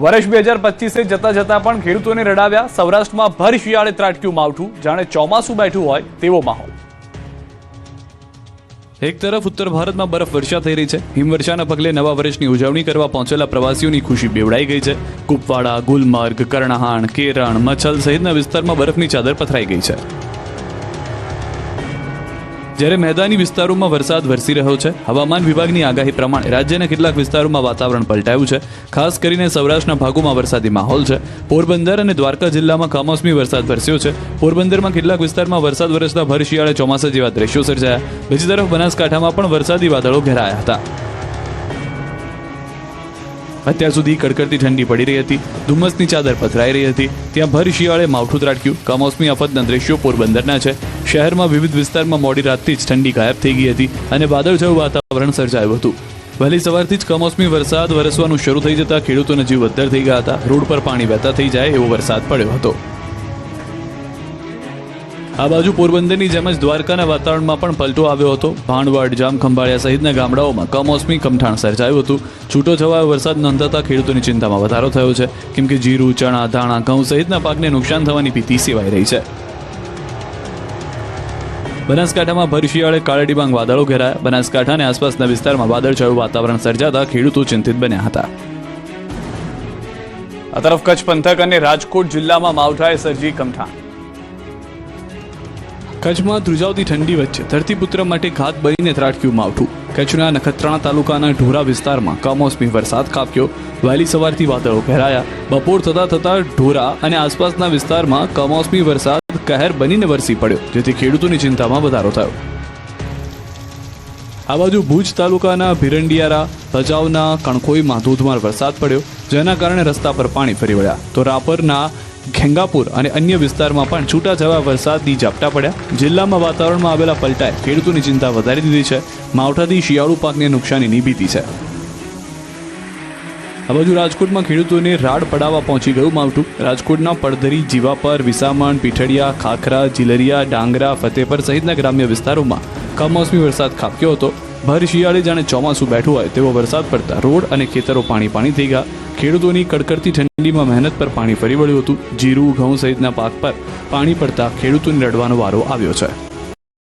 વર્ષ 2025 જતા જતા પણ ખેડૂતોને રડાવ્યા। સૌરાષ્ટ્રમાં ભર શિયાળે ત્રાટક્યું માવઠું, જાણે ચોમાસું બેઠું હોય તેવો માહોલ। એક તરફ ઉત્તર ભારતમાં બરફ વર્ષા થઈ રહી છે। હિમવર્ષાના પગલે નવા વર્ષની ઉજવણી કરવા પહોંચેલા પ્રવાસીઓની ખુશી બેવડાઈ ગઈ છે। કુપવાડા, ગુલમર્ગ, કર્ણાહાણ, કેરણ, મચ્છલ સહિતના વિસ્તારમાં બરફની ચાદર પથરાઈ ગઈ છે। જ્યારે મેદાની વિસ્તારોમાં વરસાદ વરસી રહ્યો છે। હવામાન વિભાગની આગાહી પ્રમાણે રાજ્યના કેટલાક વિસ્તારોમાં વાતાવરણ પલટાયું છે। ખાસ કરીને સૌરાષ્ટ્રના ભાગોમાં વરસાદી માહોલ છે। પોરબંદર અને દ્વારકા જિલ્લામાં કમોસમી વરસાદ વરસ્યો છે। પોરબંદરમાં કેટલાક વિસ્તારમાં વરસાદ વરસતા ભર શિયાળે ચોમાસા જેવા દ્રશ્યો સર્જાયા। બીજી તરફ બનાસકાંઠામાં પણ વરસાદી વાદળો ઘેરાયા હતા। અત્યાર સુધી કડકડતી ઠંડી પડી રહી હતી, ધુમ્મસની ચાદર પથરાઈ રહી હતી। ત્યાં ભર શિયાળે માવઠું ત્રાટક્યું। કમોસમી આફતના દ્રશ્યો પોરબંદરના છે। શહેરમાં વિવિધ વિસ્તારમાં મોડી રાતથી જ ઠંડી ગાયબ થઈ ગઈ હતી અને વાદળછાયું વાતાવરણ સર્જાયું હતું। વહેલી સવારથી જ કમોસમી વરસાદ વરસવાનું શરૂ થઈ જતા ખેડૂતોના જીવ અદ્ધર થઈ ગયા હતા। રોડ પર પાણી વહેતા થઈ જાય એવો વરસાદ પડ્યો હતો। આ બાજુ પોરબંદરની જેમ જ દ્વારકાના વાતાવરણમાં પણ પલટો આવ્યો હતો। ભાણવડ, જામખંભાળિયા સહિતના ગામડાઓમાં કમોસમી કમઠાણ સર્જાયું હતું। છૂટો છવાયો વરસાદ નોંધાતા ખેડૂતોની ચિંતામાં વધારો થયો છે, કેમ કે જીરું, ચણા, ધાણા, ઘઉં સહિતના પાકને નુકસાન થવાની ભીતિ સેવાઈ રહી છે। બનાસકાંઠામાં ભર શિયાળે કાળા ડિબાંગ વાદળો ઘેરાયા। બનાસકાંઠા અને આસપાસના વિસ્તારમાં વાદળછાયું વાતાવરણ સર્જાતા ખેડૂતો ચિંતિત બન્યા હતા। આ તરફ કચ્છ પંથક અને રાજકોટ જિલ્લામાં માવઠાએ સર્જી કમઠાણ। કચ્છમાં ધ્રુજાવતી ઠંડી વચ્ચે ધરતીપુત્ર માટે ઘાત બનીને ત્રાટક્યું માવઠું। કચ્છના નખત્રાણા તાલુકાના ઢોરા વિસ્તારમાં કમોસમી વરસાદ ખાબક્યો। વહેલી સવારથી વાદળો ઘેરાયા। બપોર થતા ઢોરા અને આસપાસના વિસ્તારમાં કમોસમી વરસાદ કહેર બનીને વરસી પડ્યો, જેથી ખેડૂતોની ચિંતામાં વધારો થયો। આ બાજુ ભુજ તાલુકાના ભીરંડિયારા, ભચાઉના કણખોઈમાં ધોધમાર વરસાદ પડ્યો, જેના કારણે રસ્તા પર પાણી ફરી વળ્યા। તો રાપરના ખેંગાપુર અને અન્ય વિસ્તારમાં પણ છૂટાછવાયા વરસાદની ઝાપટા પડ્યા। જિલ્લામાં વાતાવરણમાં આવેલા પલટાએ ખેડૂતોની ચિંતા વધારી દીધી છે। માવઠાથી શિયાળુ પાકને નુકસાનીની ભીતિ છે। આ બાજુ રાજકોટમાં ખેડૂતોને રાડ પડાવવા પહોંચી ગયું માવઠું। રાજકોટના પડધરી, જીવાપર, વિસામણ, પીઠડિયા, ખાખરા, જીલરિયા, ડાંગરા, ફતેપર સહિતના ગ્રામ્ય વિસ્તારોમાં કમોસમી વરસાદ ખાબક્યો હતો। ભર શિયાળે જાણે ચોમાસું બેઠું હોય તેવો વરસાદ પડતા રોડ અને ખેતરો પાણી થઈ ગયા। ખેડૂતોની કડકડતી ઠંડીમાં મહેનત પર પાણી ફરી વળ્યું હતું। જીરું, ઘઉં સહિતના પાક પર પાણી પડતા ખેડૂતોને રડવાનો વારો આવ્યો છે।